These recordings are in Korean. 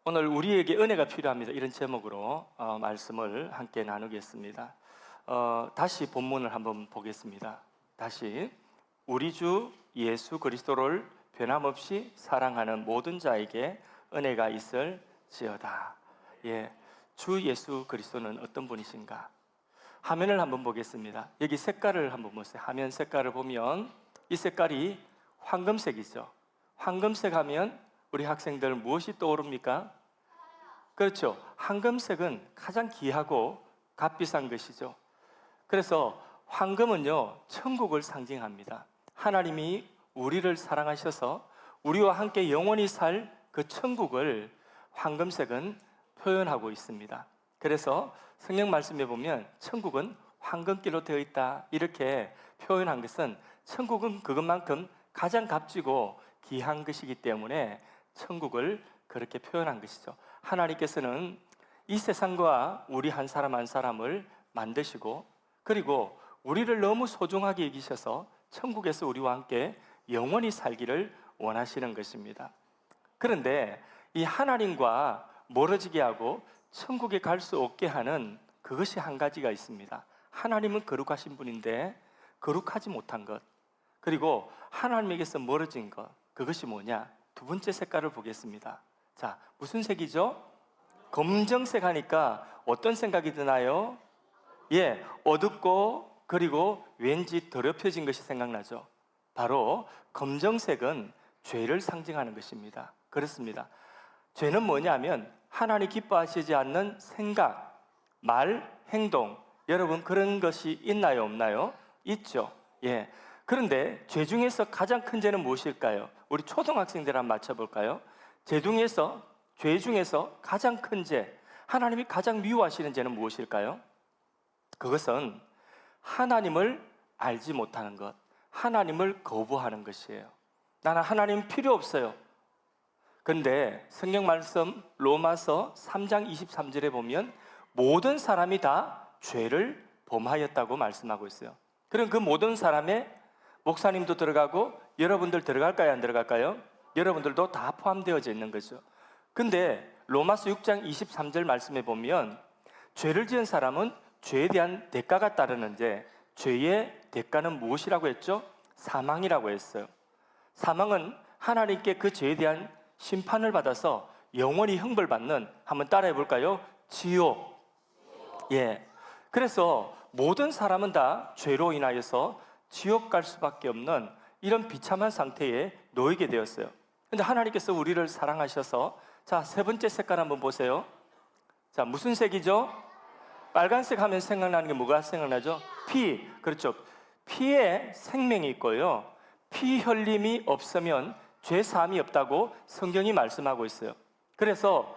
오늘 우리에게 은혜가 필요합니다. 이런 제목으로 말씀을 함께 나누겠습니다. 다시 본문을 한번 보겠습니다. 다시 우리 주 예수 그리스도를 변함없이 사랑하는 모든 자에게 은혜가 있을지어다. 주 예수 그리스도는 어떤 분이신가? 화면을 한번 보겠습니다. 여기 색깔을 한번 보세요. 화면 색깔을 보면 이 색깔이 황금색이죠. 황금색 하면 우리 학생들 무엇이 떠오릅니까? 그렇죠. 황금색은 가장 귀하고 값비싼 것이죠. 그래서 황금은요, 천국을 상징합니다. 하나님이 우리를 사랑하셔서 우리와 함께 영원히 살 그 천국을 황금색은 표현하고 있습니다. 그래서 성경 말씀에 보면 천국은 황금길로 되어 있다 이렇게 표현한 것은 천국은 그것만큼 가장 값지고 귀한 것이기 때문에 천국을 그렇게 표현한 것이죠. 하나님께서는 이 세상과 우리 한 사람 한 사람을 만드시고 그리고 우리를 너무 소중하게 여기셔서 천국에서 우리와 함께 영원히 살기를 원하시는 것입니다. 그런데 이 하나님과 멀어지게 하고 천국에 갈 수 없게 하는 그것이 한 가지가 있습니다. 하나님은 거룩하신 분인데 거룩하지 못한 것, 그리고 하나님에게서 멀어진 것, 그것이 뭐냐? 두 번째 색깔을 보겠습니다. 자, 무슨 색이죠? 검정색 하니까 어떤 생각이 드나요? 어둡고 그리고 왠지 더럽혀진 것이 생각나죠. 바로 검정색은 죄를 상징하는 것입니다. 그렇습니다. 죄는 뭐냐면 하나님 기뻐하시지 않는 생각, 말, 행동. 여러분 그런 것이 있나요, 없나요? 있죠. 그런데 죄 중에서 가장 큰 죄는 무엇일까요? 우리 초등학생들 한번 맞춰볼까요? 죄 중에서 가장 큰 죄, 하나님이 가장 미워하시는 죄는 무엇일까요? 그것은 하나님을 알지 못하는 것, 하나님을 거부하는 것이에요. 나는 하나님 필요 없어요. 그런데 성경 말씀 로마서 3장 23절에 보면 모든 사람이 다 죄를 범하였다고 말씀하고 있어요. 그럼 그 모든 사람에 목사님도 들어가고 여러분들 들어갈까요, 안 들어갈까요? 여러분들도 다 포함되어져 있는 거죠. 근데 로마서 6장 23절 말씀에 보면 죄를 지은 사람은 죄에 대한 대가가 따르는데 죄의 대가는 무엇이라고 했죠? 사망이라고 했어요. 사망은 하나님께 그 죄에 대한 심판을 받아서 영원히 형벌받는, 한번 따라해 볼까요? 지옥. 그래서 모든 사람은 다 죄로 인하여서 지옥 갈 수밖에 없는 이런 비참한 상태에 놓이게 되었어요. 근데 하나님께서 우리를 사랑하셔서, 자, 세 번째 색깔 한번 보세요. 자, 무슨 색이죠? 빨간색 하면 생각나는 게 뭐가 생각나죠? 피. 그렇죠. 피에 생명이 있고요. 피 흘림이 없으면 죄 사함이 없다고 성경이 말씀하고 있어요. 그래서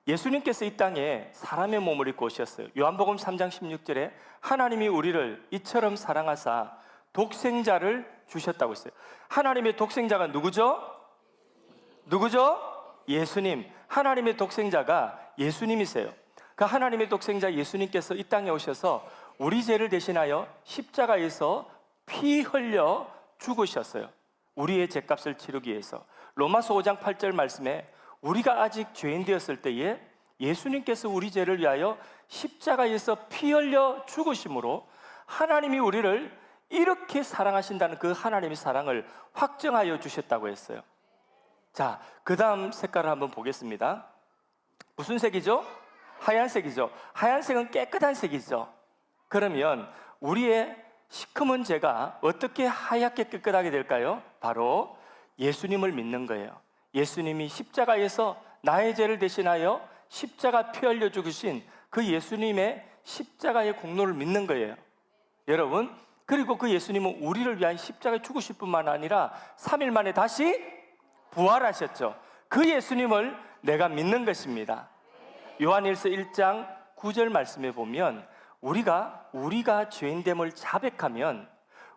예수님께서 이 땅에 사람의 몸을 입고 오셨어요. 요한복음 3장 16절에 하나님이 우리를 이처럼 사랑하사 독생자를 주셨다고 했어요. 하나님의 독생자가 누구죠? 예수님. 하나님의 독생자가 예수님이세요. 그 하나님의 독생자 예수님께서 이 땅에 오셔서 우리 죄를 대신하여 십자가에서 피 흘려 죽으셨어요. 우리의 죄값을 치르기 위해서. 로마서 5장 8절 말씀에 우리가 아직 죄인 되었을 때에 예수님께서 우리 죄를 위하여 십자가에서 피 흘려 죽으심으로 하나님이 우리를 이렇게 사랑하신다는 그 하나님의 사랑을 확정하여 주셨다고 했어요. 자, 그 다음 색깔을 한번 보겠습니다. 무슨 색이죠? 하얀색이죠. 하얀색은 깨끗한 색이죠. 그러면 우리의 시커먼 죄가 어떻게 하얗게 깨끗하게 될까요? 바로 예수님을 믿는 거예요. 예수님이 십자가에서 나의 죄를 대신하여 십자가 피 흘려 죽으신 그 예수님의 십자가의 공로를 믿는 거예요. 여러분, 그리고 그 예수님은 우리를 위한 십자가에 죽으실 뿐만 아니라 3일 만에 다시 부활하셨죠. 그 예수님을 내가 믿는 것입니다. 요한일서 1장 9절 말씀에 보면 우리가 죄인됨을 자백하면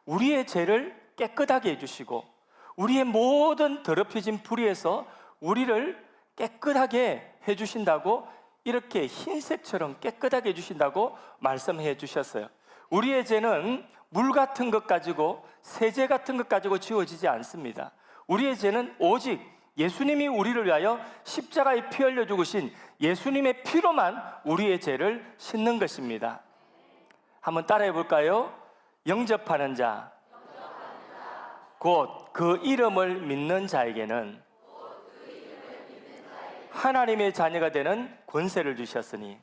우리의 죄를 깨끗하게 해주시고 우리의 모든 더럽혀진 불의에서 우리를 깨끗하게 해주신다고, 이렇게 흰색처럼 깨끗하게 해주신다고 말씀해 주셨어요. 우리의 죄는 물 같은 것 가지고, 세제 같은 것 가지고 지워지지 않습니다. 우리의 죄는 오직 예수님이 우리를 위하여 십자가에 피 흘려 죽으신 예수님의 피로만 우리의 죄를 씻는 것입니다. 한번 따라해 볼까요? 영접하는 자, 곧 그 이름을 믿는 자에게는 하나님의 자녀가 되는 권세를 주셨으니.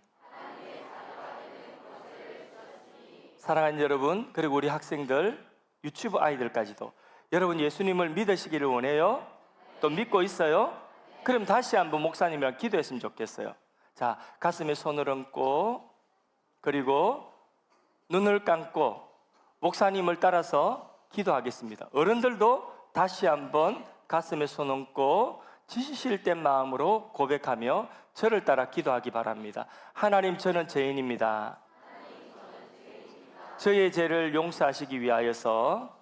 사랑하는 여러분, 그리고 우리 학생들, 유치부 아이들까지도 여러분 예수님을 믿으시기를 원해요? 또 믿고 있어요? 그럼 다시 한번 목사님이랑 기도했으면 좋겠어요. 자, 가슴에 손을 얹고 그리고 눈을 감고 목사님을 따라서 기도하겠습니다. 어른들도 다시 한번 가슴에 손 얹고 지시실된 마음으로 고백하며 저를 따라 기도하기 바랍니다. 하나님, 저는 죄인입니다. 저의 죄를 용서하시기 위하여서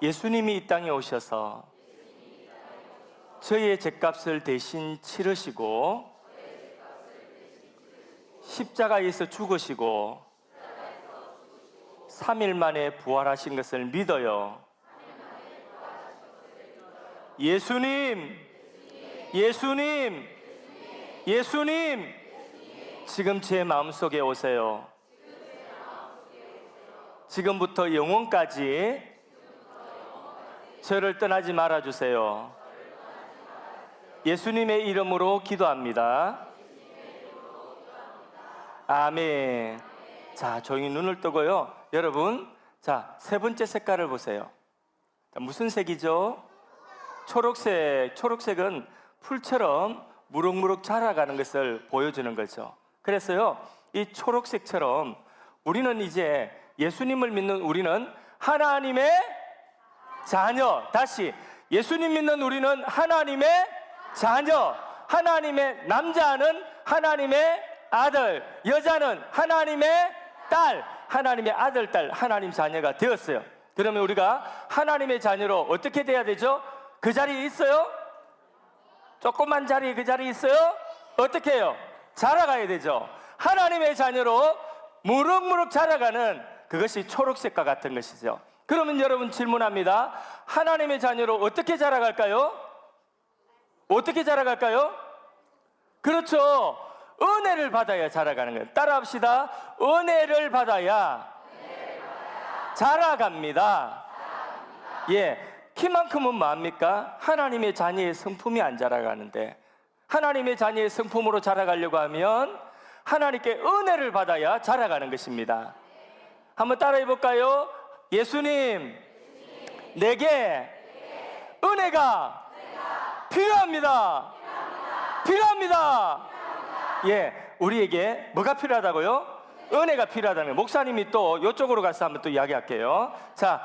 예수님이 이 땅에 오셔서 저의 죄값을 대신 치르시고 십자가에서 죽으시고 3일 만에 부활하신 것을 믿어요. 예수님, 예수님, 예수님, 지금 제 마음속에 오세요. 지금부터 영원까지 저를 떠나지 말아주세요. 예수님의 이름으로 기도합니다. 아멘. 자, 조용히 눈을 뜨고요. 여러분, 자, 세 번째 색깔을 보세요. 자, 무슨 색이죠? 초록색. 초록색은 풀처럼 무럭무럭 자라가는 것을 보여주는 거죠. 그래서요, 이 초록색처럼 우리는 이제 예수님을 믿는 우리는 하나님의 자녀. 다시, 예수님 믿는 우리는 하나님의 자녀. 하나님의 남자는 하나님의 아들, 여자는 하나님의 딸, 하나님의 아들, 딸, 하나님 자녀가 되었어요. 그러면 우리가 하나님의 자녀로 어떻게 돼야 되죠? 그 자리에 있어요? 조그만 자리에 그 자리에 있어요? 어떻게 해요? 자라가야 되죠. 하나님의 자녀로 무럭무럭 자라가는 그것이 초록색과 같은 것이죠. 그러면 여러분 질문합니다. 하나님의 자녀로 어떻게 자라갈까요? 어떻게 자라갈까요? 그렇죠. 은혜를 받아야 자라가는 거예요. 따라합시다. 은혜를 받아야 자라갑니다. 예, 키만큼은 뭐합니까? 하나님의 자녀의 성품이 안 자라가는데, 하나님의 자녀의 성품으로 자라가려고 하면 하나님께 은혜를 받아야 자라가는 것입니다. 한번 따라해 볼까요? 예수님, 내게 은혜가 필요합니다. 필요합니다. 예, 우리에게 뭐가 필요하다고요? 은혜가 필요하다는 거예요. 목사님이 또 이쪽으로 가서 한번 또 이야기할게요. 자,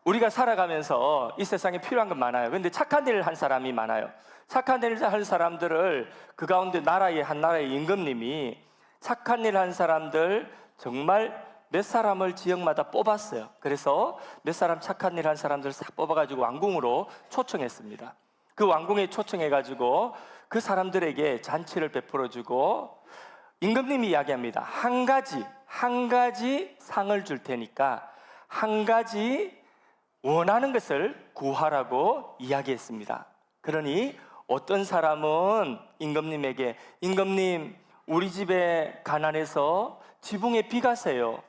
우리가 살아가면서 이 세상에 필요한 건 많아요. 근데 착한 일을 한 사람이 많아요. 착한 일을 한 사람들을 그 가운데 한 나라의 임금님이 착한 일 한 사람들 정말 몇 사람을 지역마다 뽑았어요. 그래서 몇 사람 착한 일 한 사람들 싹 뽑아가지고 왕궁으로 초청했습니다. 그 왕궁에 초청해가지고 그 사람들에게 잔치를 베풀어주고 임금님이 이야기합니다. 한 가지 상을 줄 테니까 한 가지 원하는 것을 구하라고 이야기했습니다. 그러니 어떤 사람은 임금님에게, 임금님, 우리 집에 가난해서 지붕에 비가 새요.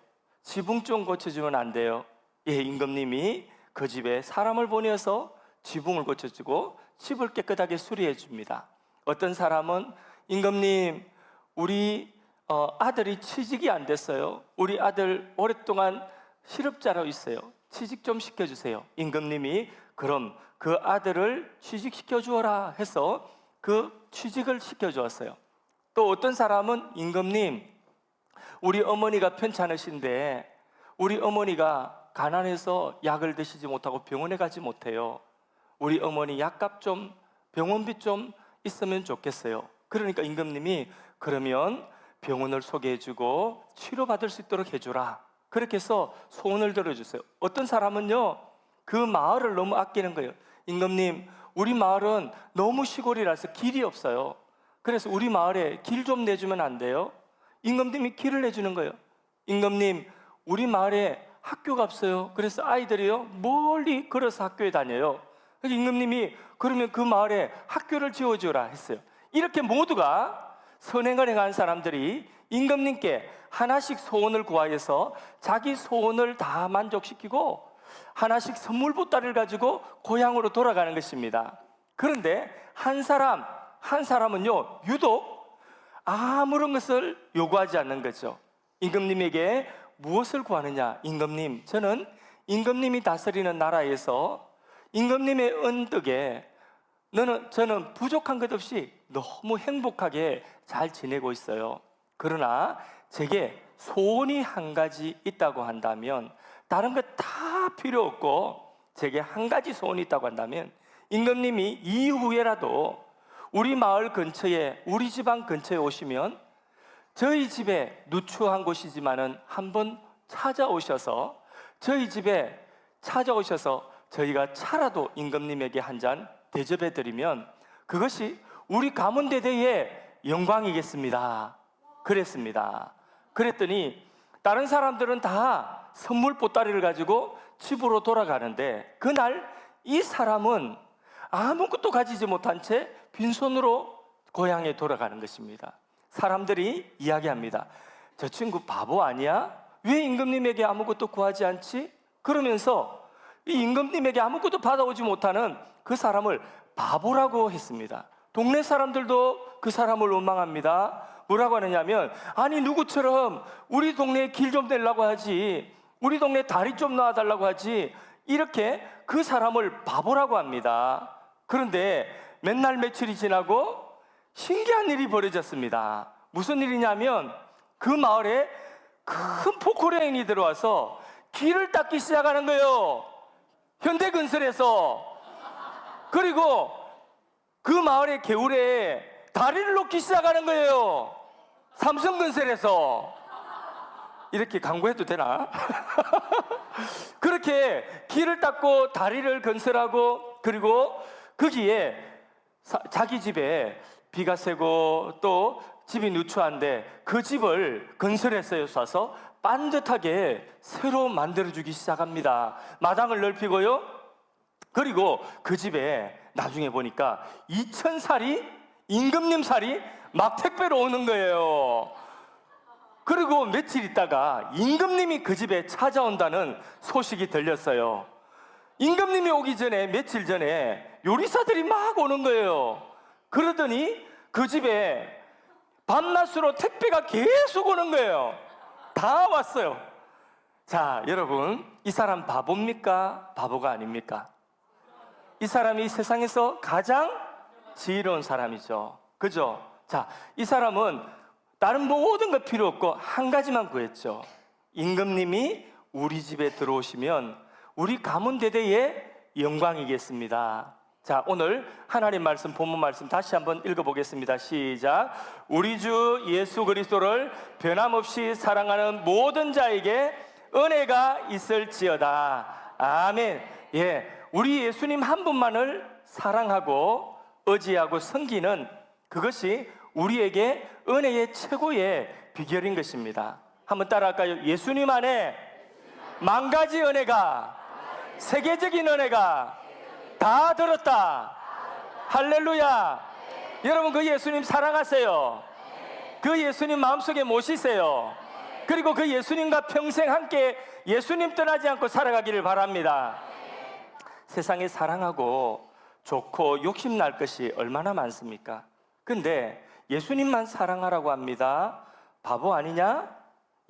지붕 좀 고쳐주면 안 돼요? 예, 임금님이 그 집에 사람을 보내서 지붕을 고쳐주고 집을 깨끗하게 수리해 줍니다. 어떤 사람은, 임금님, 우리 아들이 취직이 안 됐어요. 우리 아들 오랫동안 실업자로 있어요. 취직 좀 시켜주세요. 임금님이 그럼 그 아들을 취직시켜 주어라 해서 그 취직을 시켜주었어요. 또 어떤 사람은, 임금님, 우리 어머니가 편찮으신데 우리 어머니가 가난해서 약을 드시지 못하고 병원에 가지 못해요. 우리 어머니 약값 좀, 병원비 좀 있으면 좋겠어요. 그러니까 임금님이 그러면 병원을 소개해주고 치료받을 수 있도록 해주라. 그렇게 해서 소원을 들어주세요. 어떤 사람은요, 그 마을을 너무 아끼는 거예요. 임금님, 우리 마을은 너무 시골이라서 길이 없어요. 그래서 우리 마을에 길 좀 내주면 안 돼요? 임금님이 길을 내주는 거예요. 임금님, 우리 마을에 학교가 없어요. 그래서 아이들이요 멀리 걸어서 학교에 다녀요. 임금님이 그러면 그 마을에 학교를 지어주라 했어요. 이렇게 모두가 선행을 행한 사람들이 임금님께 하나씩 소원을 구하여서 자기 소원을 다 만족시키고 하나씩 선물 보따리를 가지고 고향으로 돌아가는 것입니다. 그런데 한 사람은요, 유독 아무런 것을 요구하지 않는 거죠. 임금님에게 무엇을 구하느냐? 임금님, 저는 임금님이 다스리는 나라에서 임금님의 은덕에 저는 부족한 것 없이 너무 행복하게 잘 지내고 있어요. 그러나 제게 소원이 한 가지 있다고 한다면, 다른 것 다 필요 없고 제게 한 가지 소원이 있다고 한다면, 임금님이 이후에라도 우리 마을 근처에, 우리 집안 근처에 오시면 저희 집에 누추한 곳이지만은 한번 찾아오셔서 저희 집에 찾아오셔서 저희가 차라도 임금님에게 한 잔 대접해 드리면 그것이 우리 가문대대의 영광이겠습니다. 그랬습니다. 그랬더니 다른 사람들은 다 선물 보따리를 가지고 집으로 돌아가는데, 그날 이 사람은 아무것도 가지지 못한 채 빈손으로 고향에 돌아가는 것입니다. 사람들이 이야기합니다. 저 친구 바보 아니야? 왜 임금님에게 아무것도 구하지 않지? 그러면서 이 임금님에게 아무것도 받아오지 못하는 그 사람을 바보라고 했습니다. 동네 사람들도 그 사람을 원망합니다. 뭐라고 하느냐면, 아니 누구처럼 우리 동네에 길 좀 내려고 하지, 우리 동네에 다리 좀 놔달라고 하지, 이렇게 그 사람을 바보라고 합니다. 그런데 몇 날 며칠이 지나고 신기한 일이 벌어졌습니다. 무슨 일이냐면, 그 마을에 큰 포크레인이 들어와서 길을 닦기 시작하는 거예요. 현대건설에서. 그리고 그 마을의 개울에 다리를 놓기 시작하는 거예요. 삼성건설에서. 이렇게 광고해도 되나? 그렇게 길을 닦고 다리를 건설하고, 그리고 거기에 자기 집에 비가 새고 또 집이 누추한데 그 집을 건설해서 사서 반듯하게 새로 만들어주기 시작합니다. 마당을 넓히고요. 그리고 그 집에 나중에 보니까 2,000살이, 임금님 살이 막 택배로 오는 거예요. 그리고 며칠 있다가 임금님이 그 집에 찾아온다는 소식이 들렸어요. 임금님이 오기 전에, 며칠 전에 요리사들이 막 오는 거예요. 그러더니 그 집에 밤낮으로 택배가 계속 오는 거예요. 다 왔어요. 자, 여러분, 이 사람 바보입니까? 바보가 아닙니까? 이 사람이 세상에서 가장 지혜로운 사람이죠. 그죠? 자, 이 사람은 다른 모든 것 필요 없고 한 가지만 구했죠. 임금님이 우리 집에 들어오시면 우리 가문 대대의 영광이겠습니다. 자, 오늘 하나님 말씀, 본문 말씀 다시 한번 읽어보겠습니다. 시작. 우리 주 예수 그리스도를 변함없이 사랑하는 모든 자에게 은혜가 있을지어다. 아멘. 예, 우리 예수님 한 분만을 사랑하고 의지하고 섬기는 그것이 우리에게 은혜의 최고의 비결인 것입니다. 한번 따라할까요? 예수님 안에 만 가지 은혜가, 세계적인 은혜가 다 들었다. 할렐루야. 여러분, 그 예수님 사랑하세요. 그 예수님 마음속에 모시세요. 그리고 그 예수님과 평생 함께 예수님 떠나지 않고 살아가기를 바랍니다. 세상에 사랑하고 좋고 욕심날 것이 얼마나 많습니까? 근데 예수님만 사랑하라고 합니다. 바보 아니냐?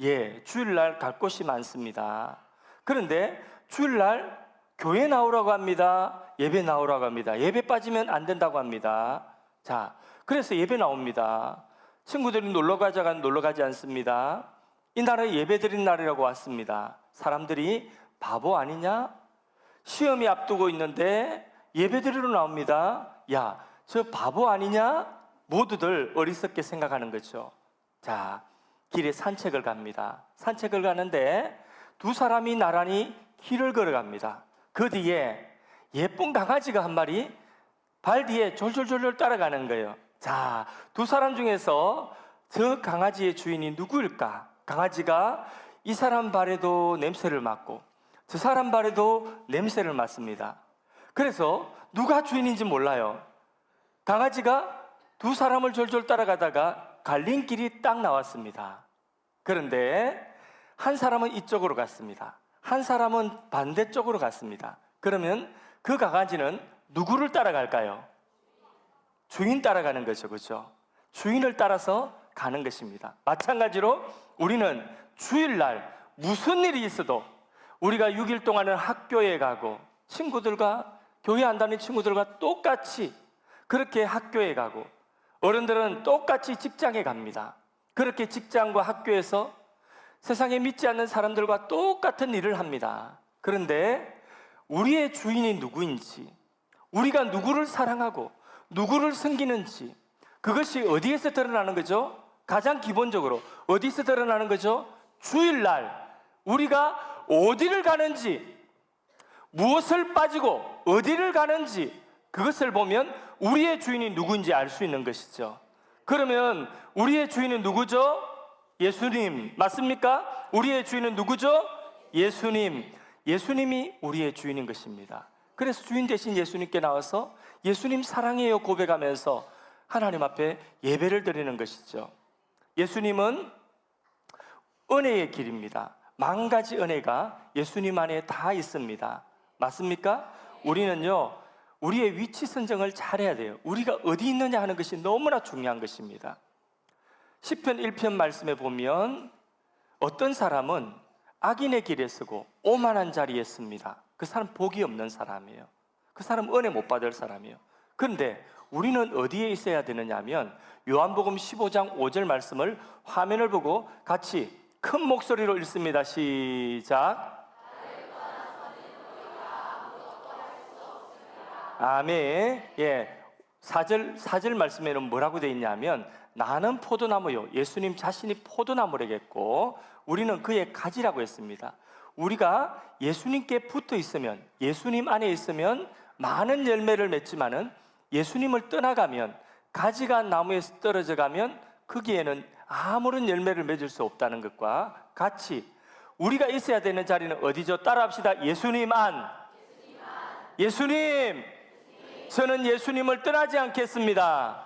예, 주일날 갈 곳이 많습니다. 그런데 주일날 교회 나오라고 합니다. 예배 나오라고 합니다. 예배 빠지면 안 된다고 합니다. 자, 그래서 예배 나옵니다. 친구들이 놀러 가자간 놀러 가지 않습니다. 이 날은 예배 드린 날이라고 왔습니다. 사람들이 바보 아니냐? 시험이 앞두고 있는데 예배 드리러 나옵니다. 야, 저 바보 아니냐? 모두들 어리석게 생각하는 거죠. 자, 길에 산책을 갑니다. 산책을 가는데 두 사람이 나란히 길을 걸어갑니다. 그 뒤에 예쁜 강아지가 한 마리 발 뒤에 졸졸졸졸 따라가는 거예요. 자, 두 사람 중에서 저 강아지의 주인이 누구일까? 강아지가 이 사람 발에도 냄새를 맡고 저 사람 발에도 냄새를 맡습니다. 그래서 누가 주인인지 몰라요. 강아지가 두 사람을 졸졸 따라가다가 갈림길이 딱 나왔습니다. 그런데 한 사람은 이쪽으로 갔습니다. 한 사람은 반대쪽으로 갔습니다. 그러면 그 강아지는 누구를 따라갈까요? 주인 따라가는 거죠. 그렇죠? 주인을 따라서 가는 것입니다. 마찬가지로 우리는 주일날 무슨 일이 있어도 우리가 6일 동안은 학교에 가고 친구들과 교회 안 다니는 친구들과 똑같이 그렇게 학교에 가고 어른들은 똑같이 직장에 갑니다. 그렇게 직장과 학교에서 세상에 믿지 않는 사람들과 똑같은 일을 합니다. 그런데 우리의 주인이 누구인지, 우리가 누구를 사랑하고 누구를 섬기는지, 그것이 어디에서 드러나는 거죠? 가장 기본적으로 어디서 드러나는 거죠? 주일날 우리가 어디를 가는지, 무엇을 빠지고 어디를 가는지, 그것을 보면 우리의 주인이 누구인지 알 수 있는 것이죠. 그러면 우리의 주인은 누구죠? 예수님. 맞습니까? 우리의 주인은 누구죠? 예수님. 예수님이 우리의 주인인 것입니다. 그래서 주인 대신 예수님께 나와서 예수님 사랑해요 고백하면서 하나님 앞에 예배를 드리는 것이죠. 예수님은 은혜의 길입니다. 만 가지 은혜가 예수님 안에 다 있습니다. 맞습니까? 우리는요, 우리의 위치 선정을 잘해야 돼요. 우리가 어디 있느냐 하는 것이 너무나 중요한 것입니다. 시편 1편 말씀에 보면 어떤 사람은 악인의 길에 서고 오만한 자리에 씁니다. 그 사람 복이 없는 사람이에요. 그 사람 은혜 못 받을 사람이에요. 그런데 우리는 어디에 있어야 되느냐 하면 요한복음 15장 5절 말씀을 화면을 보고 같이 큰 목소리로 읽습니다. 시작. 아멘. 예. 4절 말씀에는 뭐라고 되어 있냐면 나는 포도나무요. 예수님 자신이 포도나무라겠고 우리는 그의 가지라고 했습니다. 우리가 예수님께 붙어 있으면, 예수님 안에 있으면 많은 열매를 맺지만은 예수님을 떠나가면, 가지가 나무에서 떨어져 가면 거기에는 아무런 열매를 맺을 수 없다는 것과 같이 우리가 있어야 되는 자리는 어디죠? 따라합시다. 예수님 안. 예수님. 저는 예수님을 떠나지 않겠습니다.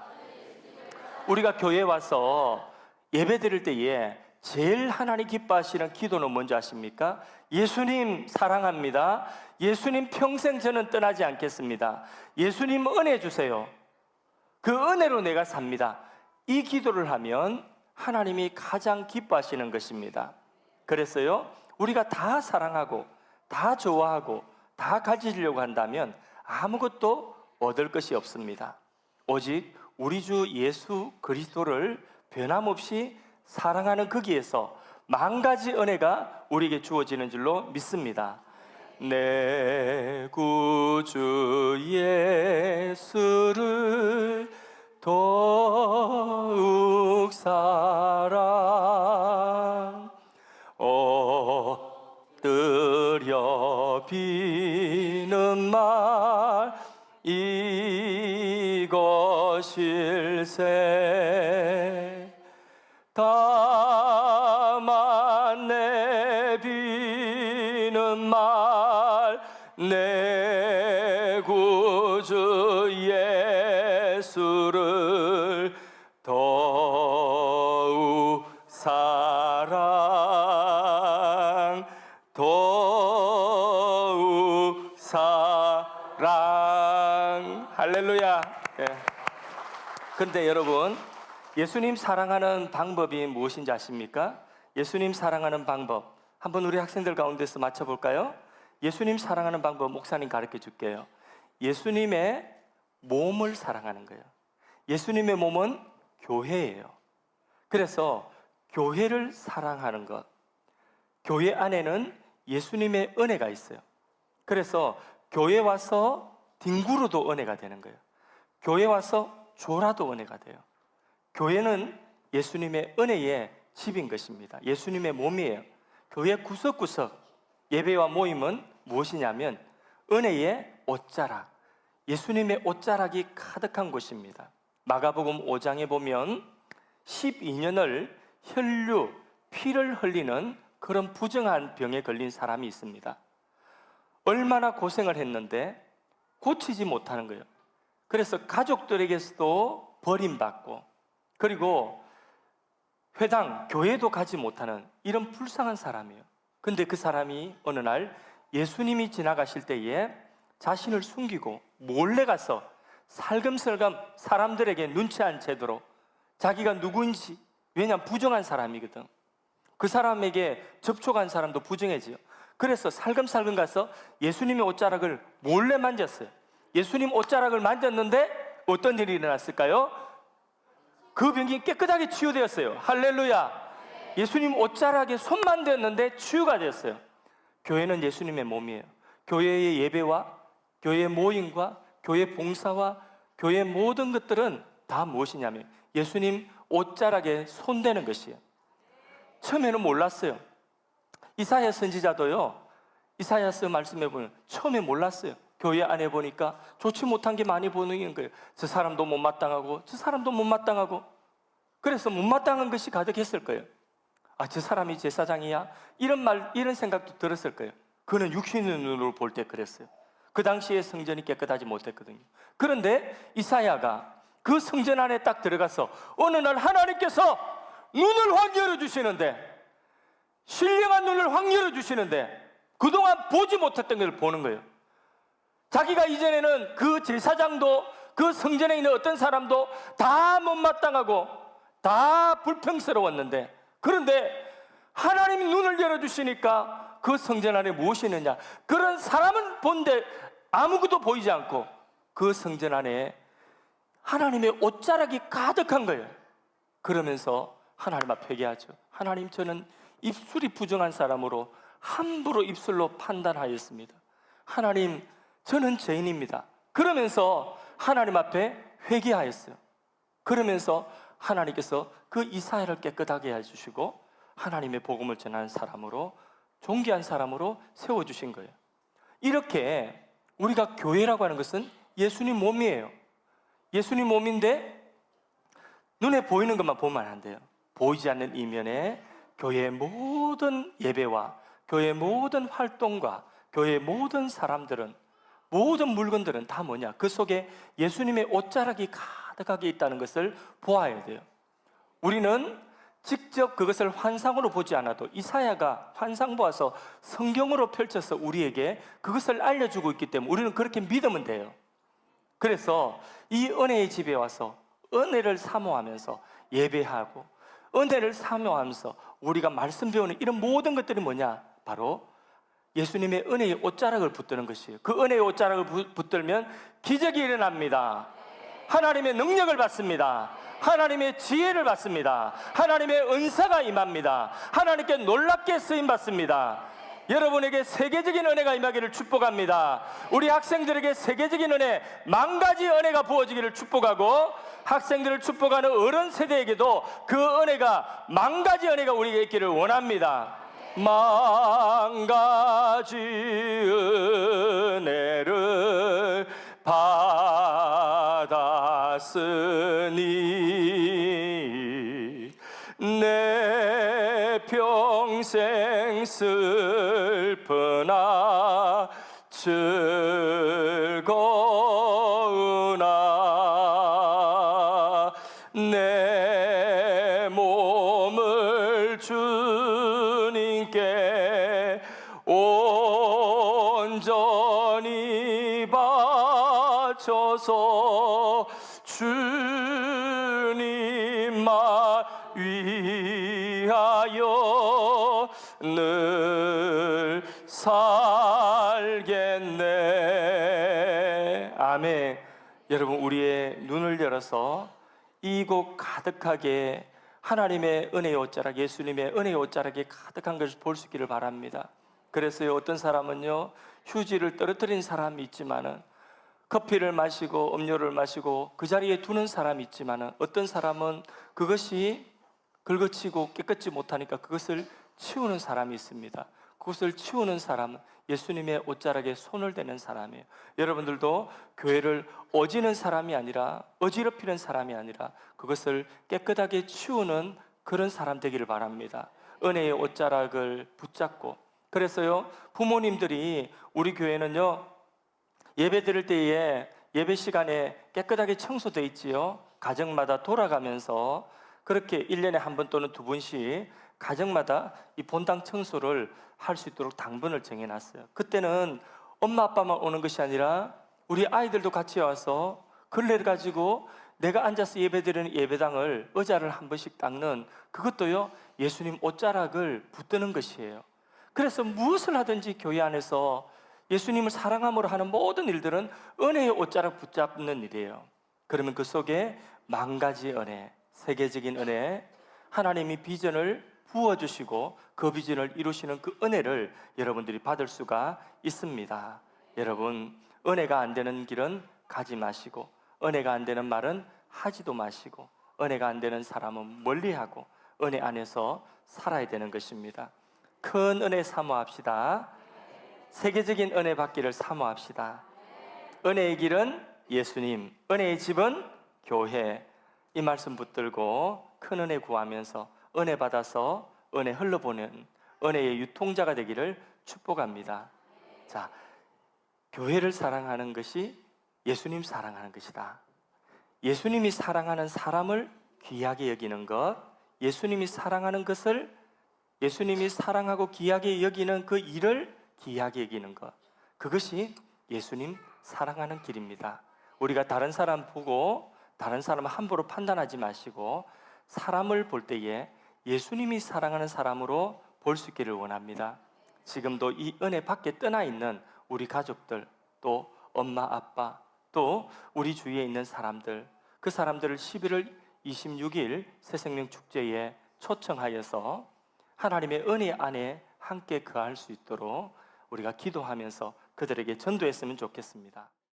우리가 교회에 와서 예배 드릴 때에 제일 하나님 기뻐하시는 기도는 뭔지 아십니까? 예수님 사랑합니다. 예수님 평생 저는 떠나지 않겠습니다. 예수님 은혜 주세요. 그 은혜로 내가 삽니다. 이 기도를 하면 하나님이 가장 기뻐하시는 것입니다. 그래서요, 우리가 다 사랑하고 다 좋아하고 다 가지려고 한다면 아무것도 얻을 것이 없습니다. 오직 우리 주 예수 그리스도를 변함없이 사랑하는 거기에서 만 가지 은혜가 우리에게 주어지는 줄로 믿습니다. 내 구주 예수를 더욱 사랑 엎드려 비는 말 이것일세 다만 내비는 말 내 구주 예수를 더욱 사랑 더욱 사랑 할렐루야. 예. 그런데 여러분, 예수님 사랑하는 방법이 무엇인지 아십니까? 예수님 사랑하는 방법 한번 우리 학생들 가운데서 맞춰볼까요? 예수님 사랑하는 방법 목사님 가르쳐 줄게요. 예수님의 몸을 사랑하는 거예요. 예수님의 몸은 교회예요. 그래서 교회를 사랑하는 것, 교회 안에는 예수님의 은혜가 있어요. 그래서 교회 와서 뒹굴어도 은혜가 되는 거예요. 교회 와서 졸아도 은혜가 돼요. 교회는 예수님의 은혜의 집인 것입니다. 예수님의 몸이에요. 교회 구석구석 예배와 모임은 무엇이냐면 은혜의 옷자락, 예수님의 옷자락이 가득한 곳입니다. 마가복음 5장에 보면 12년을 혈류, 피를 흘리는 그런 부정한 병에 걸린 사람이 있습니다. 얼마나 고생을 했는데 고치지 못하는 거예요. 그래서 가족들에게서도 버림받고, 그리고 회당, 교회도 가지 못하는 이런 불쌍한 사람이에요. 근데 그 사람이 어느 날 예수님이 지나가실 때에 자신을 숨기고 몰래 가서 살금살금 사람들에게 눈치 안 채도록, 자기가 누구인지, 왜냐하면 부정한 사람이거든, 그 사람에게 접촉한 사람도 부정해져요. 그래서 살금살금 가서 예수님의 옷자락을 몰래 만졌어요. 예수님 옷자락을 만졌는데 어떤 일이 일어났을까요? 그 병이 깨끗하게 치유되었어요. 할렐루야. 예수님 옷자락에 손만 댔는데 치유가 되었어요. 교회는 예수님의 몸이에요. 교회의 예배와 교회의 모임과 교회 봉사와 교회의 모든 것들은 다 무엇이냐면 예수님 옷자락에 손대는 것이에요. 처음에는 몰랐어요. 이사야 선지자도요, 이사야서 말씀해 보면 처음에 몰랐어요. 교회 안에 보니까 좋지 못한 게 많이 보이는 거예요. 저 사람도 못마땅하고 저 사람도 못마땅하고, 그래서 못마땅한 것이 가득했을 거예요. 아, 저 사람이 제사장이야? 이런 생각도 들었을 거예요. 그는 육신의 눈으로 볼 때 그랬어요. 그 당시에 성전이 깨끗하지 못했거든요. 그런데 이사야가 그 성전 안에 딱 들어가서 어느 날 하나님께서 눈을 확 열어주시는데, 신령한 눈을 확 열어주시는데 그동안 보지 못했던 걸 보는 거예요. 자기가 이전에는 그 제사장도 그 성전에 있는 어떤 사람도 다 못마땅하고 다 불평스러웠는데, 그런데 하나님이 눈을 열어주시니까 그 성전 안에 무엇이 있느냐, 그런 사람은 본데 아무것도 보이지 않고 그 성전 안에 하나님의 옷자락이 가득한 거예요. 그러면서 하나님 앞에 회개하죠. 하나님, 저는 입술이 부정한 사람으로 함부로 입술로 판단하였습니다. 하나님, 저는 죄인입니다. 그러면서 하나님 앞에 회개하였어요. 그러면서 하나님께서 그 이사야를 깨끗하게 해주시고 하나님의 복음을 전하는 사람으로, 존귀한 사람으로 세워주신 거예요. 이렇게 우리가 교회라고 하는 것은 예수님 몸이에요. 예수님 몸인데 눈에 보이는 것만 보면 안 돼요. 보이지 않는 이면에 교회의 모든 예배와 교회의 모든 활동과 교회의 모든 사람들은, 모든 물건들은 다 뭐냐? 그 속에 예수님의 옷자락이 가득하게 있다는 것을 보아야 돼요. 우리는 직접 그것을 환상으로 보지 않아도 이사야가 환상 보아서 성경으로 펼쳐서 우리에게 그것을 알려주고 있기 때문에 우리는 그렇게 믿으면 돼요. 그래서 이 은혜의 집에 와서 은혜를 사모하면서 예배하고 은혜를 사모하면서 우리가 말씀 배우는 이런 모든 것들이 뭐냐? 바로 예수님의 은혜의 옷자락을 붙드는 것이에요. 그 은혜의 옷자락을 붙들면 기적이 일어납니다. 하나님의 능력을 받습니다. 하나님의 지혜를 받습니다. 하나님의 은사가 임합니다. 하나님께 놀랍게 쓰임 받습니다. 여러분에게 세계적인 은혜가 임하기를 축복합니다. 우리 학생들에게 세계적인 은혜, 만 가지 은혜가 부어지기를 축복하고, 학생들을 축복하는 어른 세대에게도 그 은혜가, 만 가지 은혜가 우리에게 있기를 원합니다. 만 가지 은혜를 받았으니 내 평생 슬프나 즐거우나 내 몸을 주님께 온전히 바쳐서 주님만 위하여 늘 살겠네. 아멘. 여러분, 우리의 눈을 열어서 이곳 가득하게 하나님의 은혜의 옷자락, 예수님의 은혜의 옷자락이 가득한 것을 볼 수 있기를 바랍니다. 그래서요, 어떤 사람은요, 휴지를 떨어뜨린 사람이 있지만은, 커피를 마시고 음료를 마시고 그 자리에 두는 사람이 있지만은, 어떤 사람은 그것이 긁어치고 깨끗지 못하니까 그것을 치우는 사람이 있습니다. 그것을 치우는 사람은 예수님의 옷자락에 손을 대는 사람이에요. 여러분들도 교회를 어지는 사람이 아니라, 어지럽히는 사람이 아니라 그것을 깨끗하게 치우는 그런 사람 되기를 바랍니다. 은혜의 옷자락을 붙잡고. 그래서요, 부모님들이, 우리 교회는요 예배 드릴 때에 예배 시간에 깨끗하게 청소되어 있지요. 가정마다 돌아가면서 그렇게 1년에 한 번 또는 두 번씩 가정마다 이 본당 청소를 할 수 있도록 당번을 정해놨어요. 그때는 엄마 아빠만 오는 것이 아니라 우리 아이들도 같이 와서 걸레를 가지고 내가 앉아서 예배드리는 예배당을 의자를 한 번씩 닦는, 그것도요 예수님 옷자락을 붙드는 것이에요. 그래서 무엇을 하든지 교회 안에서 예수님을 사랑함으로 하는 모든 일들은 은혜의 옷자락 붙잡는 일이에요. 그러면 그 속에 만 가지 은혜, 세계적인 은혜, 하나님이 비전을 부어주시고 그 비전을 이루시는 그 은혜를 여러분들이 받을 수가 있습니다. 여러분, 은혜가 안 되는 길은 가지 마시고, 은혜가 안 되는 말은 하지도 마시고, 은혜가 안 되는 사람은 멀리하고 은혜 안에서 살아야 되는 것입니다. 큰 은혜 사모합시다. 세계적인 은혜 받기를 사모합시다. 은혜의 길은 예수님, 은혜의 집은 교회. 이 말씀 붙들고 큰 은혜 구하면서 은혜 받아서 은혜 흘러보는 은혜의 유통자가 되기를 축복합니다. 자, 교회를 사랑하는 것이 예수님 사랑하는 것이다. 예수님이 사랑하는 사람을 귀하게 여기는 것, 예수님이 사랑하는 것을, 예수님이 사랑하고 귀하게 여기는 그 일을 귀하게 여기는 것, 그것이 예수님 사랑하는 길입니다. 우리가 다른 사람 보고 다른 사람을 함부로 판단하지 마시고 사람을 볼 때에 예수님이 사랑하는 사람으로 볼 수 있기를 원합니다. 지금도 이 은혜 밖에 떠나 있는 우리 가족들, 또 엄마 아빠, 또 우리 주위에 있는 사람들, 그 사람들을 11월 26일 새생명 축제에 초청하여서 하나님의 은혜 안에 함께 거할 수 있도록 우리가 기도하면서 그들에게 전도했으면 좋겠습니다.